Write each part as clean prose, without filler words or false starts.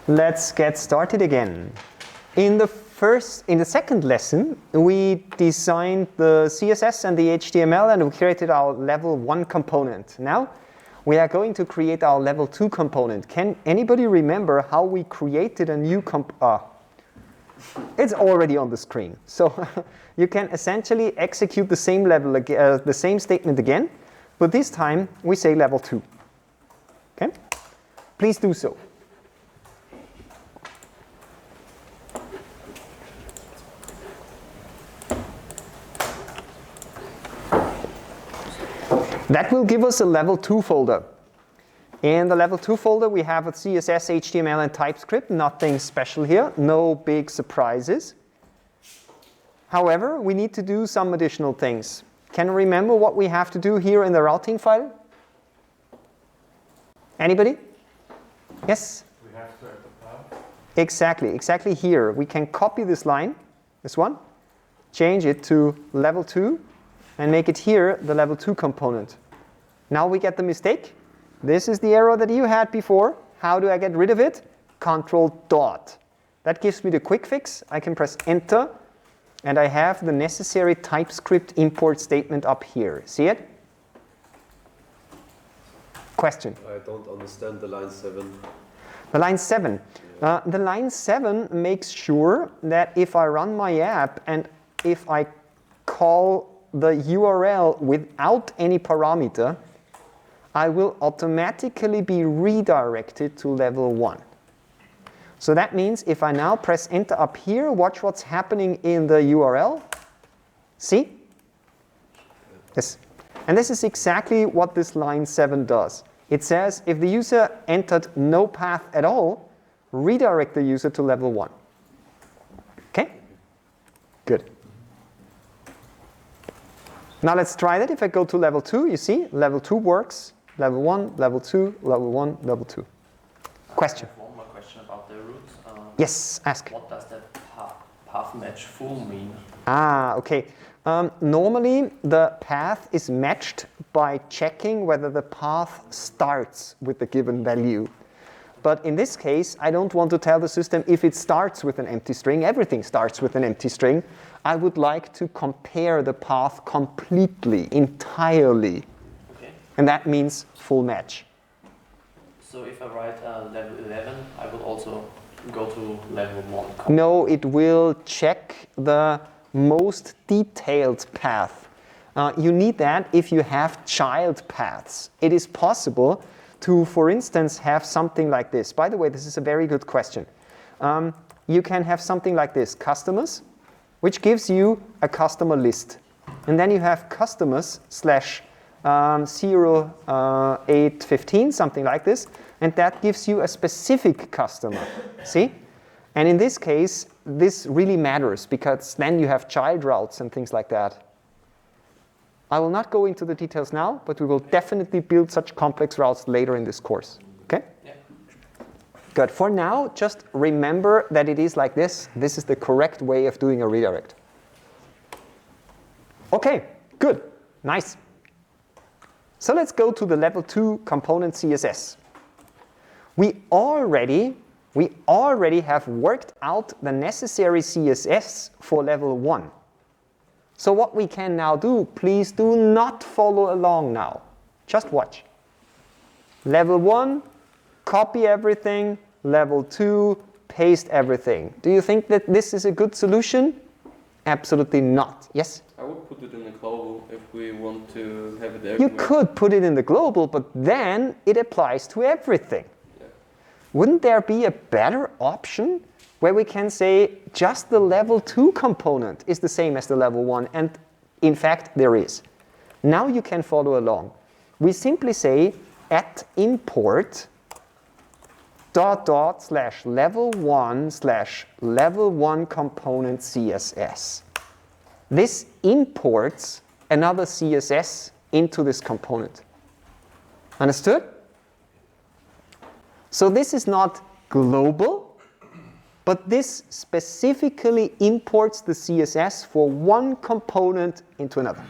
Let's get started again. In the second lesson, we designed the CSS and the HTML and we created our level 1 component. Now, we are going to create our level 2 component. Can anybody remember how we created a new it's already on the screen. So you can essentially execute the same level, the same statement again, but this time we say level 2. Okay? Please do so. That will give us a level 2 folder. In the level 2 folder, we have a CSS, HTML, and TypeScript. Nothing special here, no big surprises. However, we need to do some additional things. Can you remember what we have to do here in the routing file? Anybody? Yes? We have to add the path. Exactly here. We can copy this line, this one, change it to level 2, and make it here the level 2 component. Now we get the mistake. This is the error that you had before. How do I get rid of it? Control dot. That gives me the quick fix. I can press enter, and I have the necessary TypeScript import statement up here. See it? Question? I don't understand the line 7. The line 7. The line 7 makes sure that if I run my app and if I call the URL without any parameter, I will automatically be redirected to level 1. So that means if I now press enter up here, watch what's happening in the URL. See? Yes. And this is exactly what this line 7 does. It says if the user entered no path at all, redirect the user to level 1. Okay? Good. Now let's try that. If I go to level 2, you see, level 2 works. Level 1, level 2, level 1, level 2. Question? I have one more question about the root. Yes, ask. What does that path match full mean? Okay. Normally, the path is matched by checking whether the path starts with the given value. But in this case, I don't want to tell the system if it starts with an empty string. Everything starts with an empty string. I would like to compare the path completely, entirely. Okay. And that means full match. So if I write level 11, I will also go to level 1. No, it will check the most detailed path. You need that if you have child paths. It is possible to, for instance, have something like this. By the way, this is a very good question. You can have something like this, customers, which gives you a customer list. And then you have customers slash 0815, something like this, and that gives you a specific customer. See? And in this case, this really matters because then you have child routes and things like that. I will not go into the details now, but we will definitely build such complex routes later in this course. Okay? Yeah. Good. For now, just remember that it is like this. This is the correct way of doing a redirect. Okay, good. Nice. So let's go to the level 2 component CSS. We already have worked out the necessary CSS for level 1. So what we can now do, please do not follow along now. Just watch. Level 1, copy everything. Level 2, paste everything. Do you think that this is a good solution? Absolutely not. Yes? I would put it in the global if we want to have it everywhere. You could put it in the global, but then it applies to everything. Yeah. Wouldn't there be a better option where we can say just the level 2 component is the same as the level 1? And in fact, there is. Now you can follow along. We simply say at import // level 1 / level 1 component CSS. This imports another CSS into this component. Understood? So this is not global, but this specifically imports the CSS for one component into another.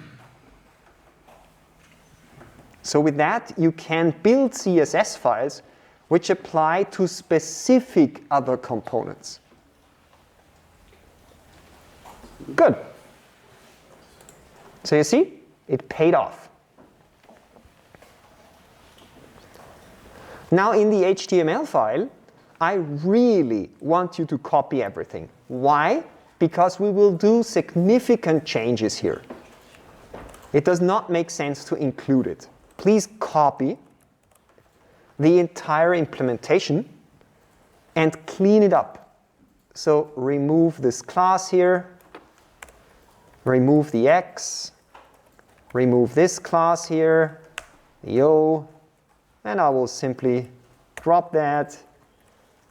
So with that, you can build CSS files which apply to specific other components. Good. So you see, it paid off. Now in the HTML file, I really want you to copy everything. Why? Because we will do significant changes here. It does not make sense to include it. Please copy the entire implementation and clean it up. So remove this class here, remove the X, remove this class here, the O, and I will simply drop that,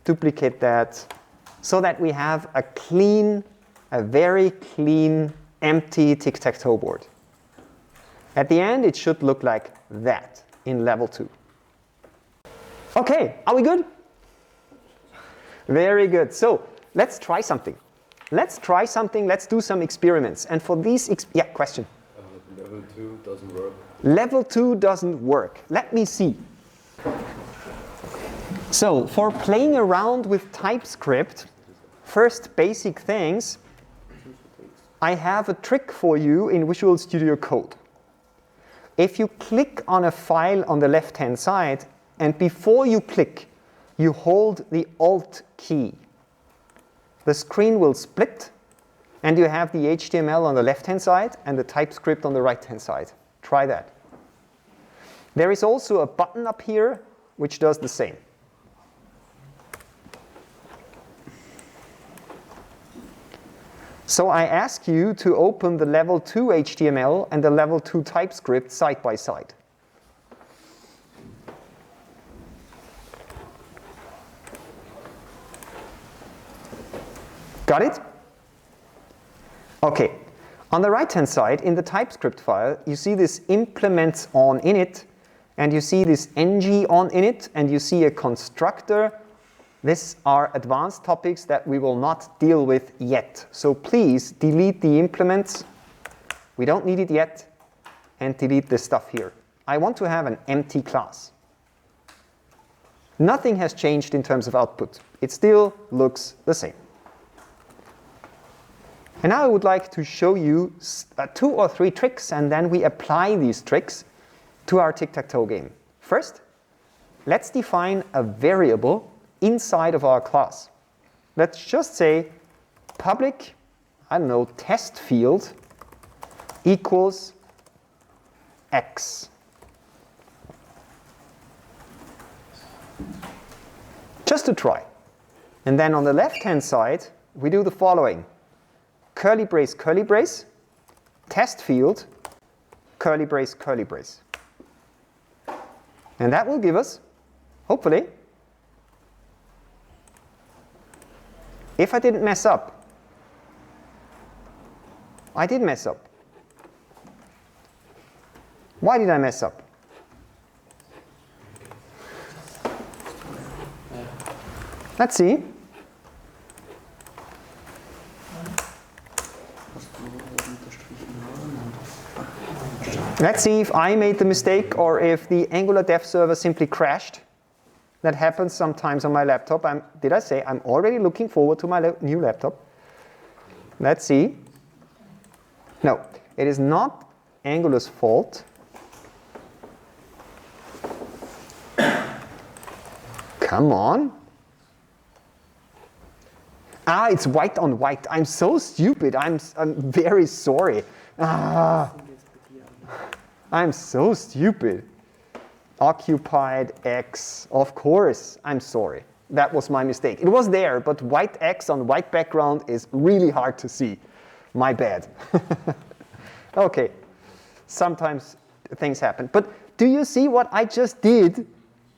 duplicate that, so that we have a clean, a very clean, empty TicTacToe board. At the end, it should look like that in level 2. Okay, are we good? Very good. So let's try something. Let's do some experiments. And for these, yeah, question. Level 2 doesn't work. Level 2 doesn't work. Let me see. So for playing around with TypeScript, first basic things, I have a trick for you in Visual Studio Code. If you click on a file on the left-hand side, and before you click, you hold the Alt key, the screen will split, and you have the HTML on the left-hand side and the TypeScript on the right-hand side. Try that. There is also a button up here which does the same. So I ask you to open the level 2 HTML and the level 2 TypeScript side by side. Got it? Okay. On the right-hand side, in the TypeScript file, you see this implements on init, and you see this ng on init, and you see a constructor. These are advanced topics that we will not deal with yet. So please delete the implements. We don't need it yet. And delete this stuff here. I want to have an empty class. Nothing has changed in terms of output. It still looks the same. And now I would like to show you 2 or 3 tricks, and then we apply these tricks to our TicTacToe game. First, let's define a variable inside of our class. Let's just say public, I don't know, test field equals X. Just to try. And then on the left-hand side, we do the following. Curly brace, test field, curly brace, curly brace. And that will give us, hopefully, if I didn't mess up, I did mess up. Why did I mess up? Let's see. Let's see if I made the mistake or if the Angular dev server simply crashed. That happens sometimes on my laptop. Did I say I'm already looking forward to my new laptop? Let's see. No, it is not Angular's fault. Come on. Ah, it's white on white. I'm so stupid. I'm very sorry. Ah, I'm so stupid. Occupied X, of course, I'm sorry. That was my mistake. It was there, but white X on white background is really hard to see. My bad. Okay, sometimes things happen. But do you see what I just did?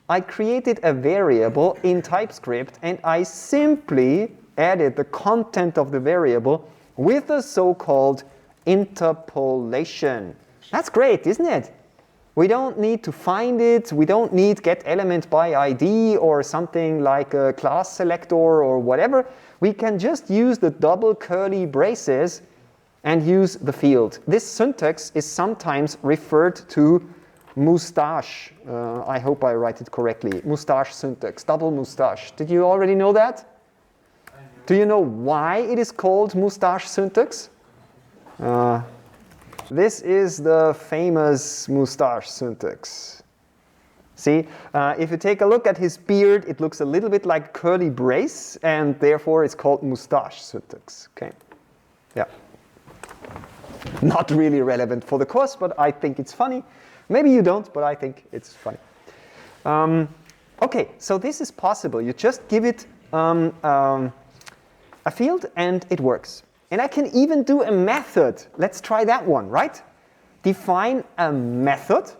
I created a variable in TypeScript and I simply added the content of the variable with a so-called interpolation. That's great, isn't it? We don't need to find it. We don't need get element by ID or something like a class selector or whatever. We can just use the double curly braces and use the field. This syntax is sometimes referred to Moustache. I hope I write it correctly. Moustache syntax, double moustache. Did you already know that? Do you know why it is called moustache syntax? This is the famous moustache syntax. See, if you take a look at his beard, it looks a little bit like curly brace, and therefore it's called moustache syntax. Okay, yeah. Not really relevant for the course, but I think it's funny. Maybe you don't, but I think it's funny. Okay, so this is possible. You just give it a field and it works. And I can even do a method. Let's try that one, right? Define a method.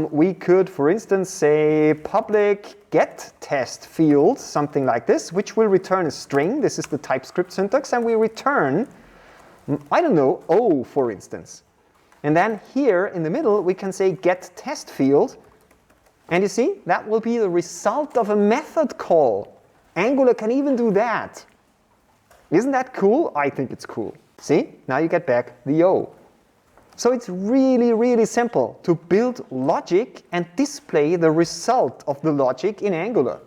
We could, for instance, say public get test field, something like this, which will return a string. This is the TypeScript syntax, and we return, I don't know, O, for instance. And then here in the middle, we can say get test field. And you see, that will be the result of a method call. Angular can even do that. Isn't that cool? I think it's cool. See, now you get back the O. So it's really, really simple to build logic and display the result of the logic in Angular.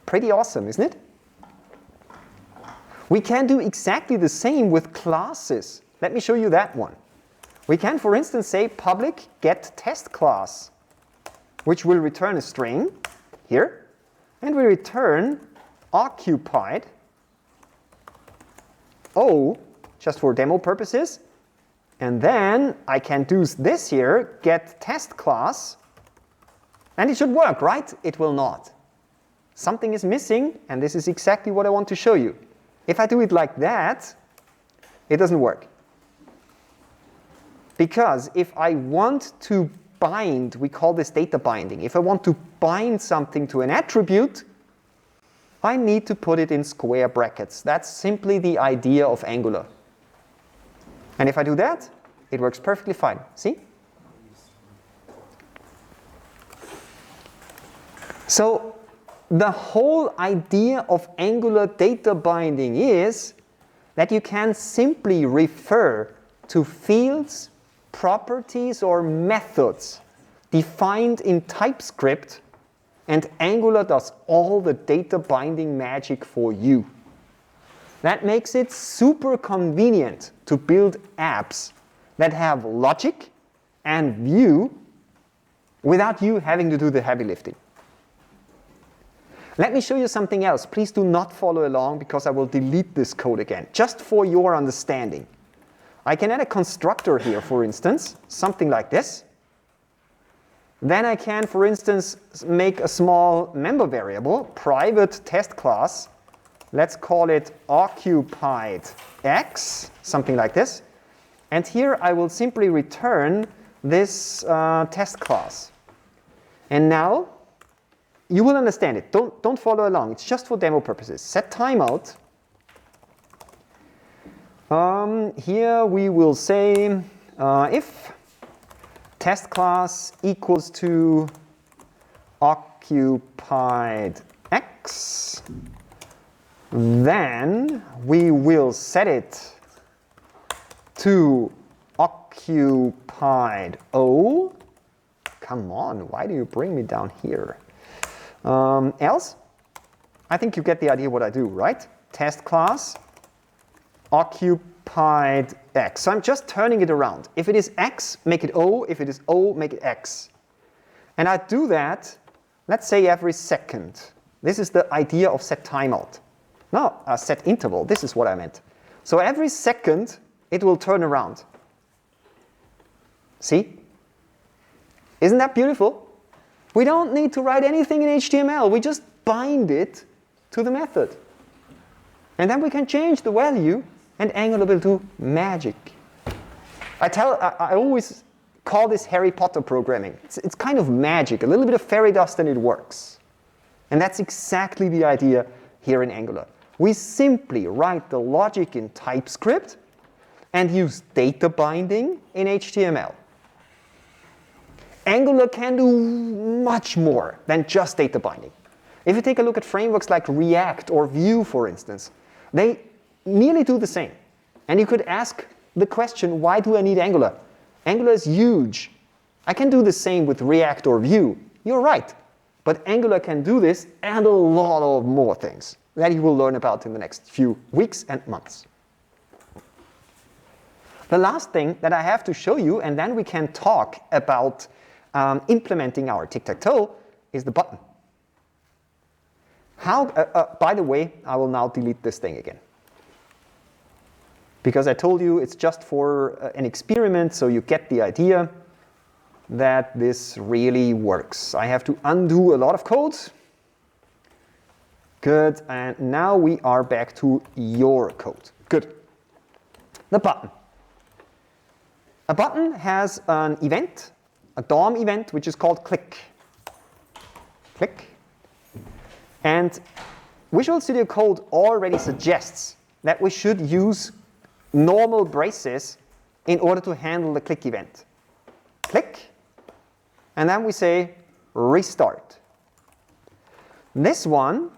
Pretty awesome, isn't it? We can do exactly the same with classes. Let me show you that one. We can, for instance, say public get test class, which will return a string here, and we return occupied O, just for demo purposes. And then I can do this here, get test class, and it should work, right? It will not. Something is missing, and this is exactly what I want to show you. If I do it like that, it doesn't work. Because if I want to bind, we call this data binding. If I want to bind something to an attribute, I need to put it in square brackets. That's simply the idea of Angular. And if I do that, it works perfectly fine. See? So the whole idea of Angular data binding is that you can simply refer to fields, properties, or methods defined in TypeScript, and Angular does all the data binding magic for you. That makes it super convenient to build apps that have logic and view without you having to do the heavy lifting. Let me show you something else. Please do not follow along because I will delete this code again, just for your understanding. I can add a constructor here, for instance, something like this. Then I can, for instance, make a small member variable, private test class. Let's call it occupied x, something like this. And here I will simply return this test class. And now you will understand it. Don't follow along. It's just for demo purposes. Set timeout. Here we will say if test class equals to occupied x, then we will set it to occupied O. Come on, why do you bring me down here? Else, I think you get the idea what I do, right? Test class, occupied x. So I'm just turning it around. If it is x, make it O. If it is O, make it x. And I do that, let's say every second. This is the idea of set timeout. No, set interval. This is what I meant. So every second, it will turn around. See? Isn't that beautiful? We don't need to write anything in HTML. We just bind it to the method. And then we can change the value, and Angular will do magic. I always call this Harry Potter programming. It's kind of magic, a little bit of fairy dust, and it works. And that's exactly the idea here in Angular. We simply write the logic in TypeScript and use data binding in HTML. Angular can do much more than just data binding. If you take a look at frameworks like React or Vue, for instance, they nearly do the same. And you could ask the question, why do I need Angular? Angular is huge. I can do the same with React or Vue. You're right. But Angular can do this and a lot of more things that you will learn about in the next few weeks and months. The last thing that I have to show you, and then we can talk about implementing our TicTacToe, is the button. By the way, I will now delete this thing again. Because I told you it's just for an experiment, so you get the idea that this really works. I have to undo a lot of code. Good, and now we are back to your code. Good. The button. A button has an event, a DOM event, which is called click. Click. And Visual Studio Code already suggests that we should use normal braces in order to handle the click event. Click, and then we say restart. This one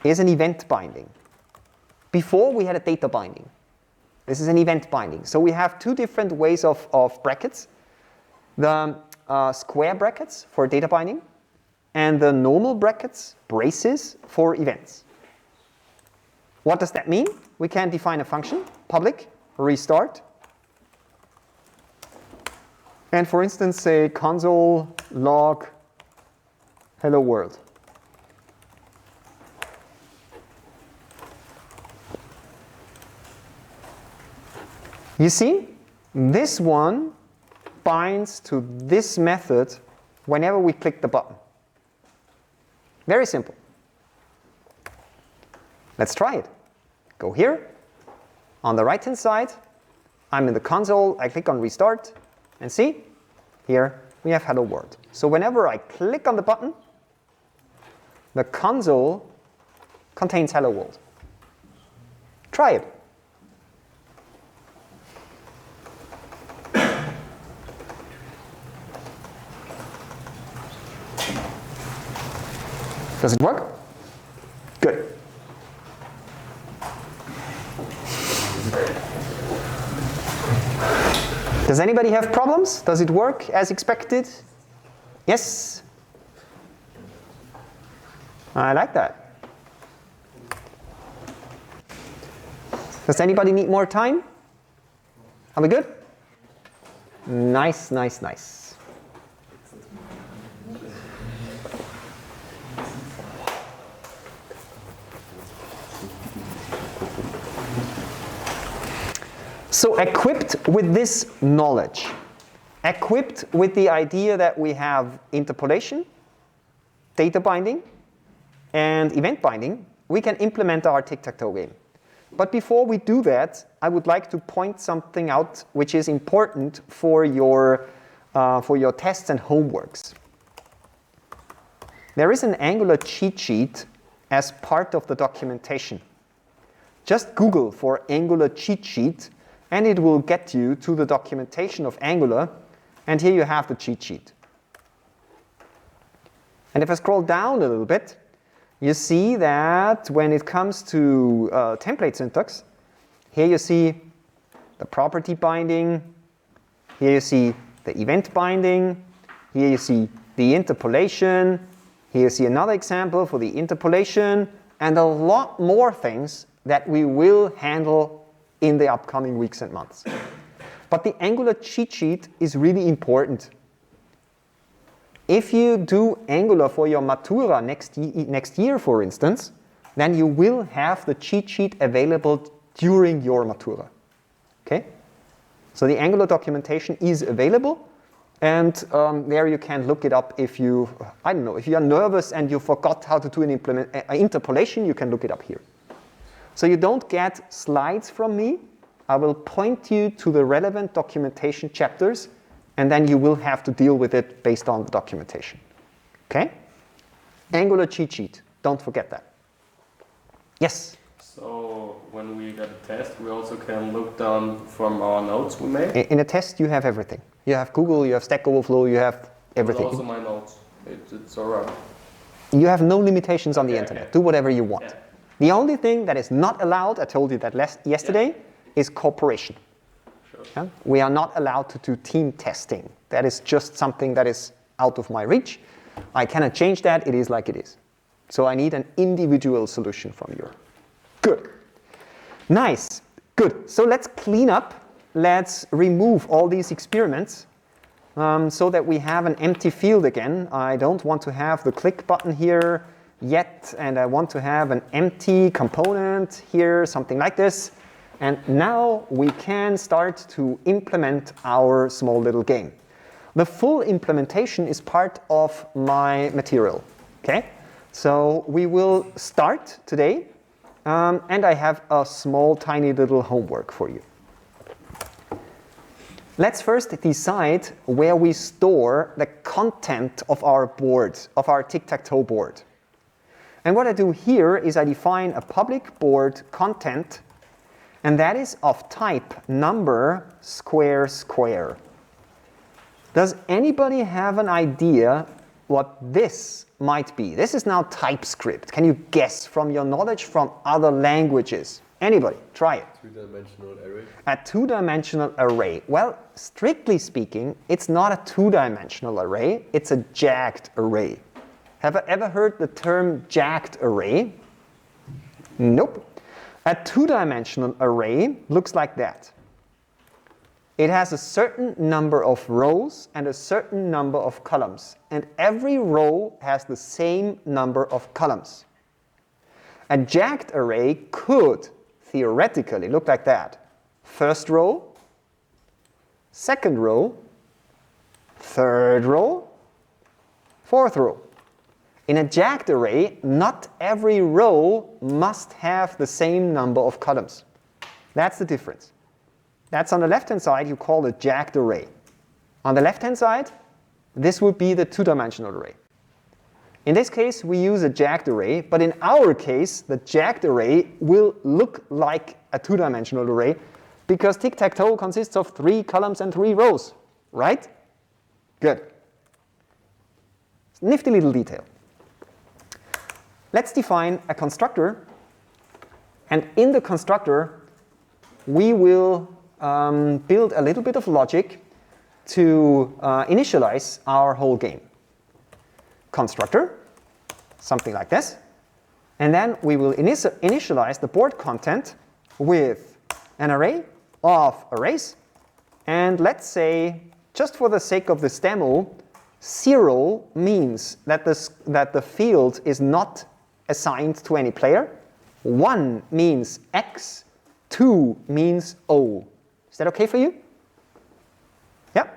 is an event binding. Before we had a data binding. This is an event binding. So we have two different ways of brackets. The square brackets for data binding and the normal brackets, braces, for events. What does that mean? We can define a function, public, restart. And for instance, say console log hello world. You see, this one binds to this method whenever we click the button. Very simple. Let's try it. Go here. On the right-hand side, I'm in the console. I click on restart. And see, here we have hello world. So whenever I click on the button, the console contains hello world. Try it. Does it work? Good. Does anybody have problems? Does it work as expected? Yes? I like that. Does anybody need more time? Are we good? Nice, nice, nice. So equipped with this knowledge, equipped with the idea that we have interpolation, data binding, and event binding, we can implement our TicTacToe game. But before we do that, I would like to point something out which is important for your tests and homeworks. There is an Angular cheat sheet as part of the documentation. Just Google for Angular cheat sheet, and it will get you to the documentation of Angular, and here you have the cheat sheet. And if I scroll down a little bit, you see that when it comes to template syntax, here you see the property binding, here you see the event binding, here you see the interpolation, here you see another example for the interpolation, and a lot more things that we will handle in the upcoming weeks and months. But the Angular cheat sheet is really important. If you do Angular for your Matura next year, for instance, then you will have the cheat sheet available during your Matura. Okay? So the Angular documentation is available, and there you can look it up if you, I don't know, if you are nervous and you forgot how to do an interpolation, you can look it up here. So you don't get slides from me. I will point you to the relevant documentation chapters, and then you will have to deal with it based on the documentation. Okay? Angular cheat sheet. Don't forget that. Yes? So when we get a test, we also can look down from our notes we made? In a test, you have everything. You have Google, you have Stack Overflow, you have everything. But also my notes. It's all right. You have no limitations on the internet. Okay. Do whatever you want. Yeah. The only thing that is not allowed, I told you that yesterday, is cooperation. Sure. Yeah? We are not allowed to do team testing. That is just something that is out of my reach. I cannot change that. It is like it is. So I need an individual solution from you. Good. Nice. Good. So let's clean up. Let's remove all these experiments so that we have an empty field again. I don't want to have the click button here yet, and I want to have an empty component here, something like this. And now we can start to implement our small little game. The full implementation is part of my material. Okay? So we will start today, and I have a small, tiny little homework for you. Let's first decide where we store the content of our board, of our TicTacToe board. And what I do here is I define a public board content, and that is of type number square square. Does anybody have an idea what this might be? This is now TypeScript. Can you guess from your knowledge from other languages? Anybody? Try it. Two-dimensional array. A two-dimensional array. Well, strictly speaking, it's not a two-dimensional array. It's a jagged array. Have I ever heard the term jagged array? Nope. A two-dimensional array looks like that. It has a certain number of rows and a certain number of columns. And every row has the same number of columns. A jagged array could theoretically look like that. First row, second row, third row, fourth row. In a jagged array, not every row must have the same number of columns. That's the difference. That's on the left-hand side, you call it jagged array. On the left-hand side, this would be the two-dimensional array. In this case, we use a jagged array, but in our case, the jagged array will look like a two-dimensional array because TicTacToe consists of 3 columns and 3 rows, right? Good. Nifty little detail. Let's define a constructor, and in the constructor, we will build a little bit of logic to initialize our whole game. Constructor, something like this. And then we will initialize the board content with an array of arrays. And let's say, just for the sake of this demo, 0 means that the field is not assigned to any player. 1 means X. 2 means O. Is that okay for you? Yeah?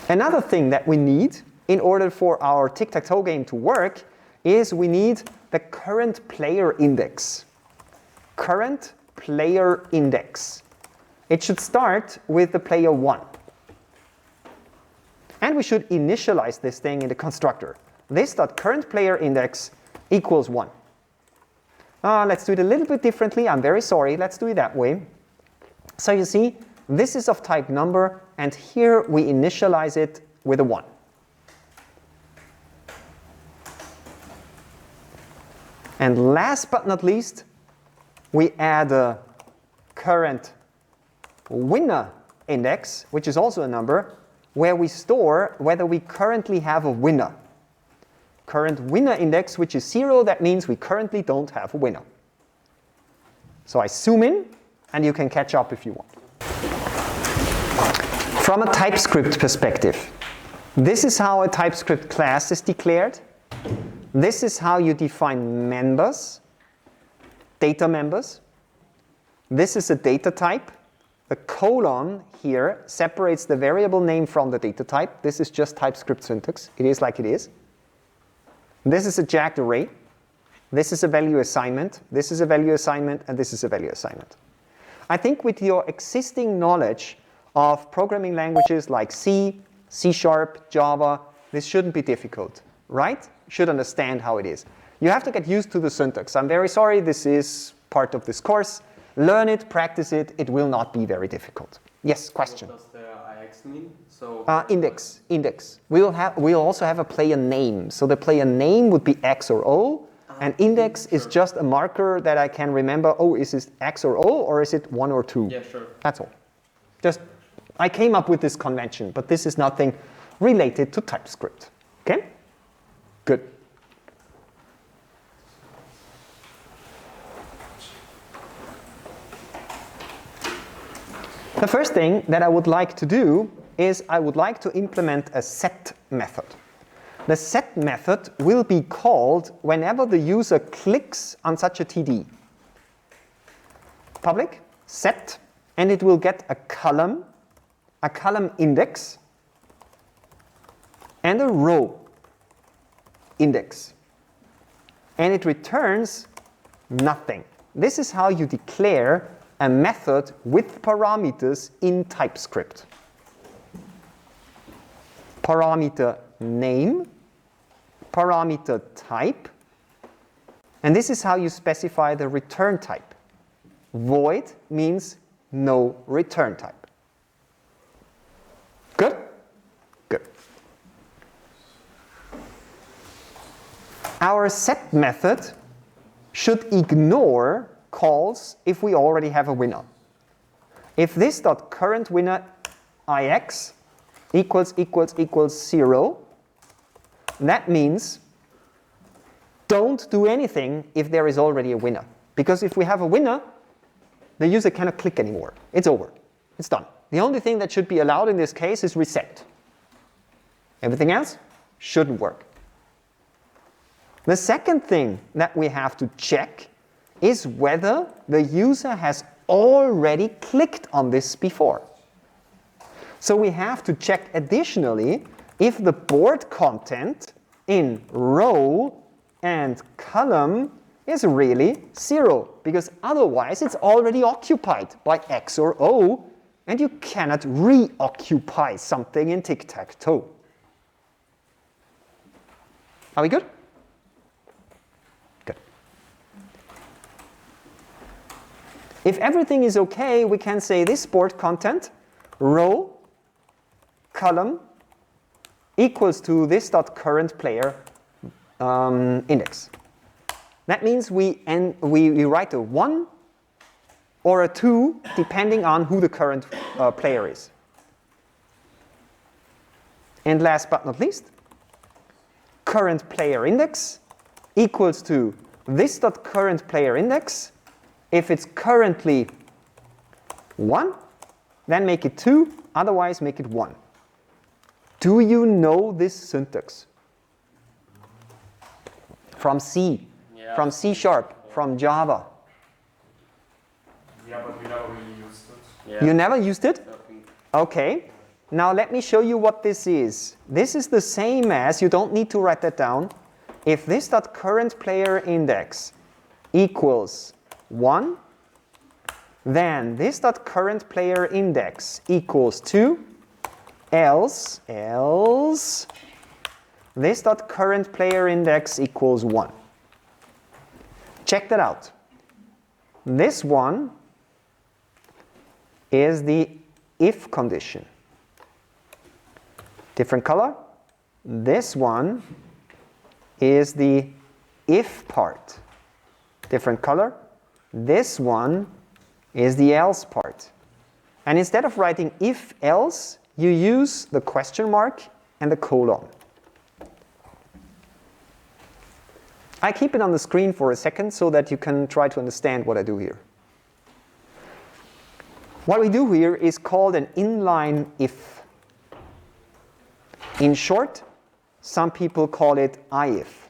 Another thing that we need in order for our TicTacToe game to work is we need the current player index. Current player index. It should start with the player 1. And we should initialize this thing in the constructor. This.currentPlayerIndex equals 1. Let's do it a little bit differently. I'm very sorry. Let's do it that way. So you see, this is of type number, and here we initialize it with a 1. And last but not least, we add a current winner index, which is also a number, where we store whether we currently have a winner. Current winner index, which is 0, that means we currently don't have a winner. So I zoom in, and you can catch up if you want. From a TypeScript perspective, this is how a TypeScript class is declared. This is how you define members, data members. This is a data type. The colon here separates the variable name from the data type. This is just TypeScript syntax. It is like it is. This is a jagged array. This is a value assignment. This is a value assignment, and this is a value assignment. I think with your existing knowledge of programming languages like C, C#, Java, this shouldn't be difficult, right? You should understand how it is. You have to get used to the syntax. I'm very sorry, this is part of this course. Learn it, practice it. It will not be very difficult. Yes, question. What does the IX mean? So Index. We'll also have a player name. So the player name would be X or O, and index is just a marker that I can remember. Oh, is this X or O, or is it 1 or 2? Yeah, sure. That's all. Just I came up with this convention, but this is nothing related to TypeScript. Okay? Good. The first thing that I would like to do is I would like to implement a set method. The set method will be called whenever the user clicks on such a TD. Public, set, and it will get a column index, and a row index. And it returns nothing. This is how you declare a method with parameters in TypeScript. Parameter name, parameter type, and this is how you specify the return type. Void means no return type. Good? Good. Our set method should ignore calls if we already have a winner. If this dot current winner ix equals 0, that means don't do anything if there is already a winner. Because if we have a winner, the user cannot click anymore. It's over. It's done. The only thing that should be allowed in this case is reset. Everything else shouldn't work. The second thing that we have to check is whether the user has already clicked on this before. So we have to check additionally if the board content in row and column is really 0, because otherwise it's already occupied by X or O, and you cannot reoccupy something in TicTacToe. Are we good? Good. If everything is okay, we can say this board content, row, column, equals to this dot current player index. That means we write a 1 or a 2 depending on who the current player is. And last but not least, current player index equals to this dot current player index. If it's currently 1, then make it 2, otherwise make it 1. Do you know this syntax? From C, from C#, from Java. Yeah, but we never really used it. Yeah. You never used it? Okay. Now let me show you what this is. This is the same as, you don't need to write that down, if this dot current player index equals 1, then this dot current player index equals 2, else this dot current player index equals 1. Check that out. This one is the if condition. Different color. This one is the if part. Different color. This one is the else part. And instead of writing if else, you use the question mark and the colon. I keep it on the screen for a second so that you can try to understand what I do here. What we do here is called an inline if. In short, some people call it if.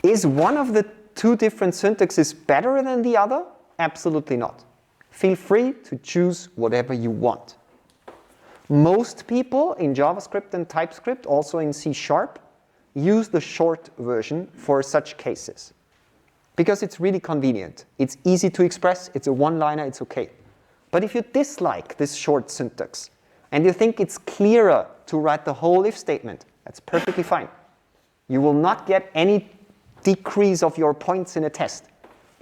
Is one of the two different syntaxes better than the other? Absolutely not. Feel free to choose whatever you want. Most people in JavaScript and TypeScript, also in C#, use the short version for such cases. Because it's really convenient. It's easy to express, it's a one-liner, it's okay. But if you dislike this short syntax, and you think it's clearer to write the whole if statement, that's perfectly fine. You will not get any decrease of your points in a test.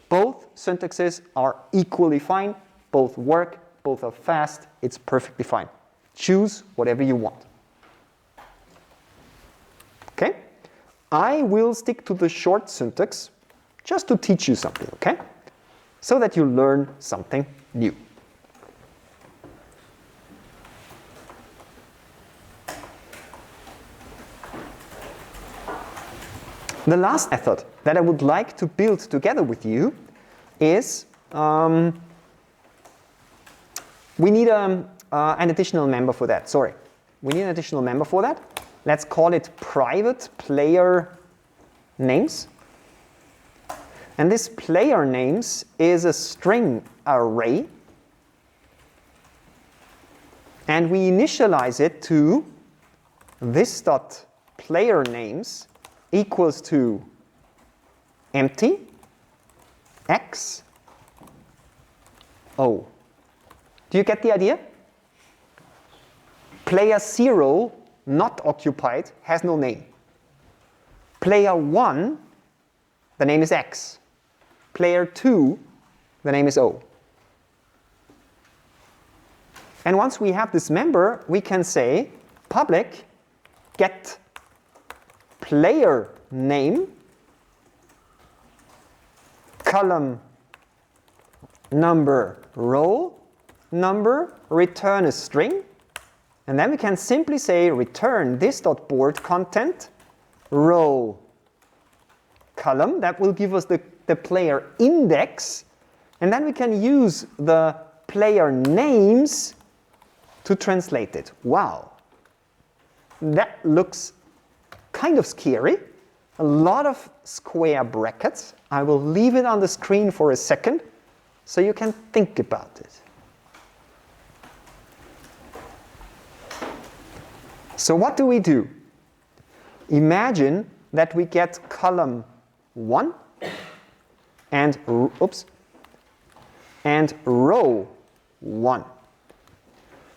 Both syntaxes are equally fine, both work, both are fast, it's perfectly fine. Choose whatever you want. Okay? I will stick to the short syntax just to teach you something, okay? So that you learn something new. The last method that I would like to build together with you is we need an additional member for that. Sorry, we need an additional member for that. Let's call it private player names. And this player names is a string array. And we initialize it to this dot player names equals to empty x o. Do you get the idea? Player 0, not occupied, has no name. Player 1, the name is x. Player 2, the name is o. And once we have this member, we can say public get player name column number row number return a string, and then we can simply say return this dot board content row column. That will give us the player index, and then we can use the player names to translate it. Wow, that looks kind of scary. A lot of square brackets. I will leave it on the screen for a second so you can think about it. So what do? Imagine that we get column 1 and row 1.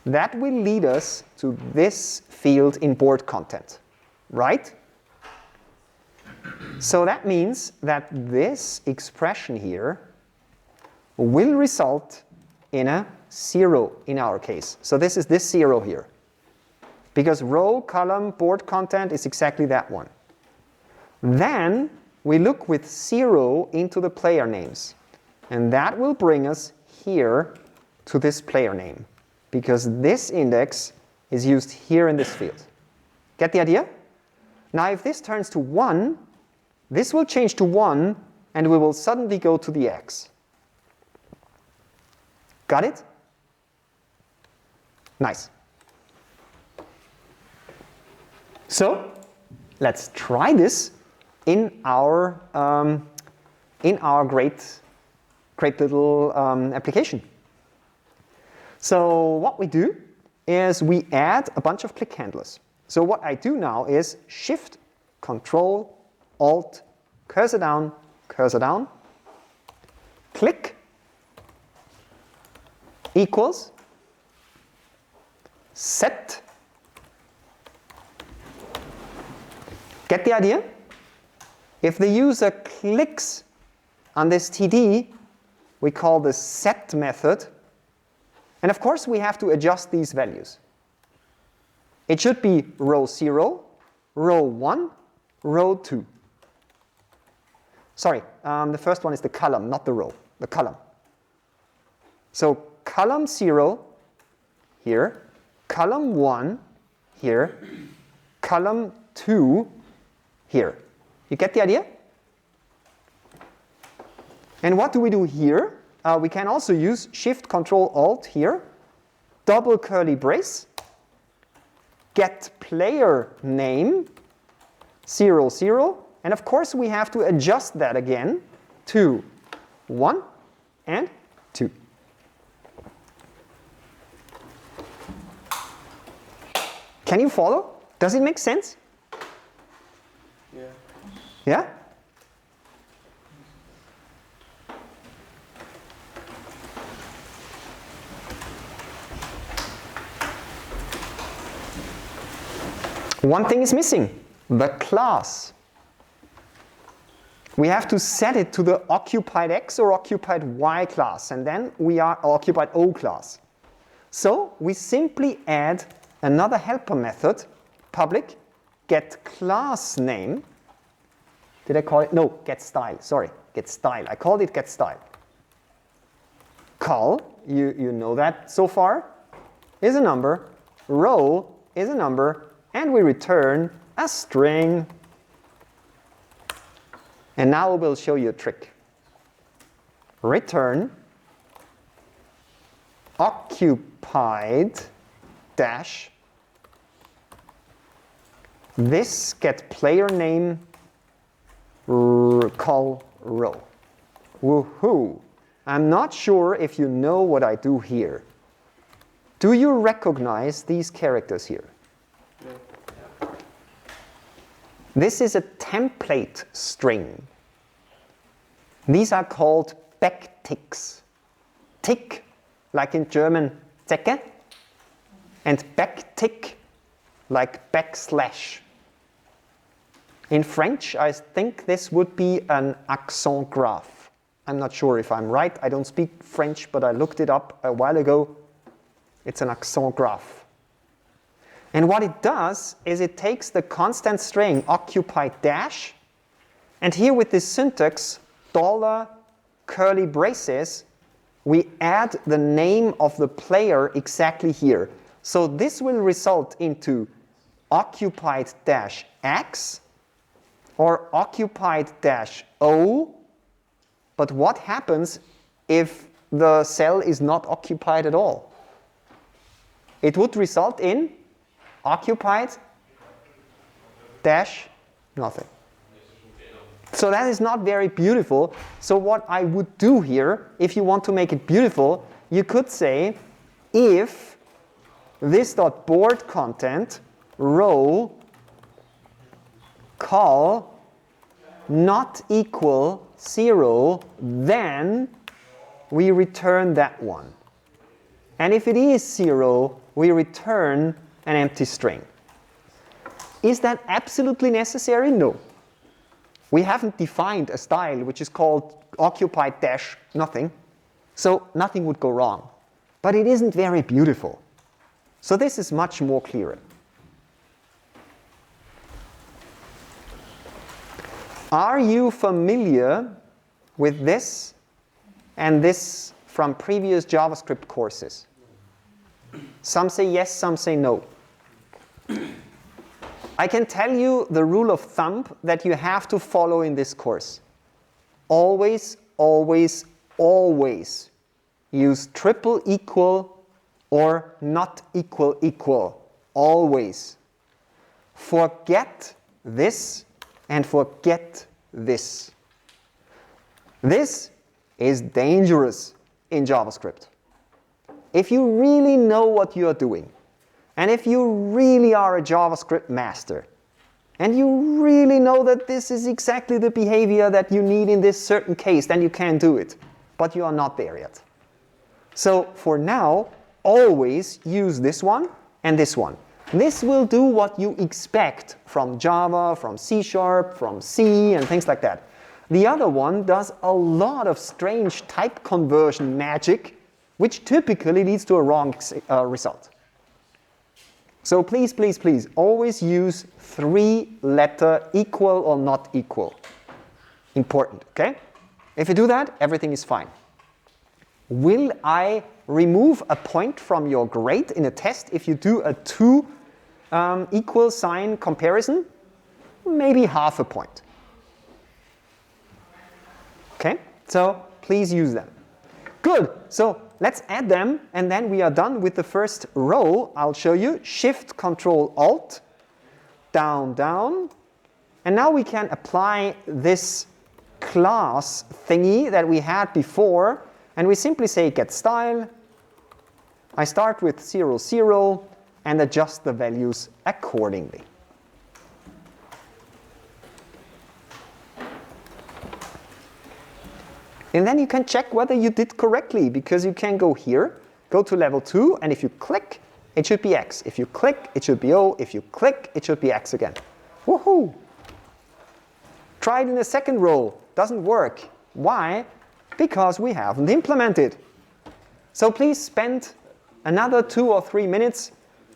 That will lead us to this field in board content, right? So that means that this expression here will result in a 0 in our case. So this is this 0 here. Because row, column, board content is exactly that one. Then we look with 0 into the player names. And that will bring us here to this player name. Because this index is used here in this field. Get the idea? Now if this turns to 1, this will change to 1 and we will suddenly go to the x. Got it? Nice. So let's try this in our great little application. So what we do is we add a bunch of click handlers. So what I do now is Shift, Control, Alt, cursor down, click equals set. Get the idea? If the user clicks on this TD, we call the set method. And of course, we have to adjust these values. It should be row 0, row 1, row 2. Sorry, the first one is the column, not the row, the column. So column 0 here, column 1 here, column 2 here. You get the idea? And what do we do here? We can also use Shift, Control, Alt here, double curly brace, get player name 0, 0, and of course we have to adjust that again to 1 and 2. Can you follow? Does it make sense? Yeah. Yeah? One thing is missing, the class. We have to set it to the occupied X or occupied Y class, and then we are occupied O class. So we simply add another helper method, public get class name. Did I call it? No, get style. Sorry, get style. I called it get style. Call, you know that so far, is a number. Row is a number, and we return a string. And now we'll show you a trick. Return occupied dash this get player name call row. Woohoo! I'm not sure if you know what I do here. Do you recognize these characters here? Yeah. This is a template string. These are called backticks. Tick, like in German Zecke, and backtick, like backslash. In French, I think this would be an accent graph. I'm not sure if I'm right. I don't speak French, but I looked it up a while ago. It's an accent graph. And what it does is it takes the constant string occupied dash, and here with this syntax, dollar curly braces, we add the name of the player exactly here. So this will result into occupied dash X or occupied dash O. But what happens if the cell is not occupied at all? It would result in occupied dash nothing. So that is not very beautiful. So what I would do here, if you want to make it beautiful, you could say if this.board content row call not equal 0, then we return that one. And if it is 0, we return an empty string. Is that absolutely necessary? No. We haven't defined a style which is called occupied dash nothing, so nothing would go wrong. But it isn't very beautiful. So this is much more clearer. Are you familiar with this and this from previous JavaScript courses? Some say yes, some say no. I can tell you the rule of thumb that you have to follow in this course. Always, always, always use triple equal or not equal equal. Always. Forget this and forget this. This is dangerous in JavaScript. If you really know what you are doing, and if you really are a JavaScript master, and you really know that this is exactly the behavior that you need in this certain case, then you can do it. But you are not there yet. So for now, always use this one and this one. This will do what you expect from Java, from C#, from C, and things like that. The other one does a lot of strange type conversion magic, which typically leads to a wrong result. So please, please, please, always use 3-letter equal or not equal. Important, okay? If you do that, everything is fine. Will I remove a point from your grade in a test if you do a 2 equal sign comparison? Maybe half a point. Okay, so please use them. Good, so let's add them, and then we are done with the first row. I'll show you. Shift, Control, Alt, down, down. And now we can apply this class thingy that we had before, and we simply say get style. I start with 0, 0, and adjust the values accordingly. And then you can check whether you did correctly, because you can go here, go to level 2, and if you click, it should be X. If you click, it should be O. If you click, it should be X again. Woohoo! Try it in the second row. doesn't work. Why? Because we haven't implemented. So please spend another 2 or 3 minutes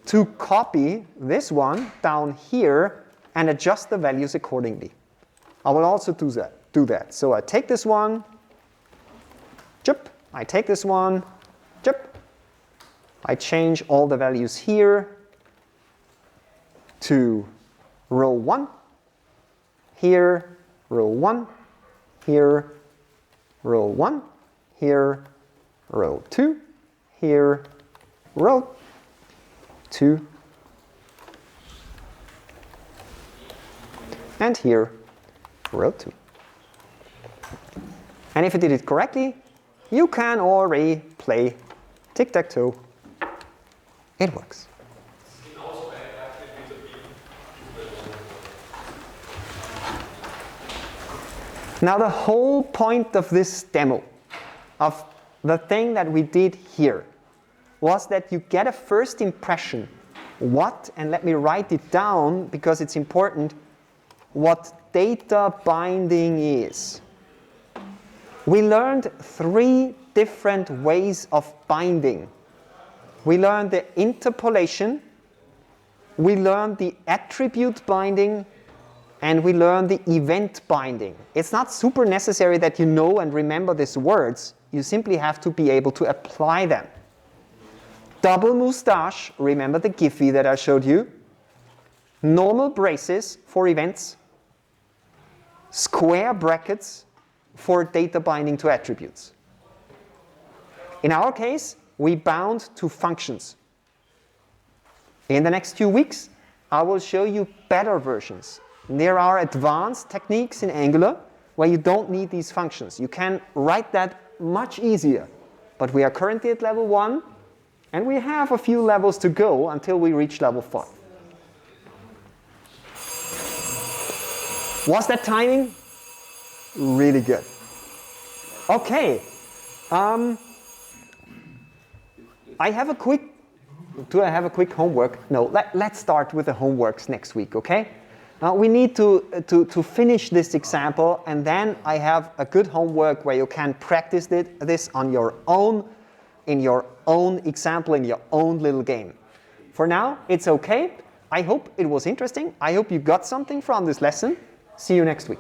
to copy this one down here and adjust the values accordingly. I will also do that. So I take this one, chip. I take this one, chip. I change all the values here to row 1, here, row 1, here, row 1, here, row 2, here, row 2, and here, row 2. And if you did it correctly, you can already play tic-tac-toe. It works. Now the whole point of this demo, of the thing that we did here, was that you get a first impression what, and let me write it down because it's important, what data binding is. We learned 3 different ways of binding. We learned the interpolation, we learned the attribute binding, and we learned the event binding. It's not super necessary that you know and remember these words. You simply have to be able to apply them. Double mustache, remember the Giphy that I showed you. Normal braces for events. Square brackets for data binding to attributes. In our case, we bound to functions. In the next few weeks, I will show you better versions. There are advanced techniques in Angular where you don't need these functions. You can write that much easier. But we are currently at level 1, and we have a few levels to go until we reach level 5. Was that timing? Really good. Okay. I have a quick homework? No, let's start with the homeworks next week, okay? We need to finish this example, and then I have a good homework where you can practice this on your own, in your own example, in your own little game. For now, it's okay. I hope it was interesting. I hope you got something from this lesson. See you next week.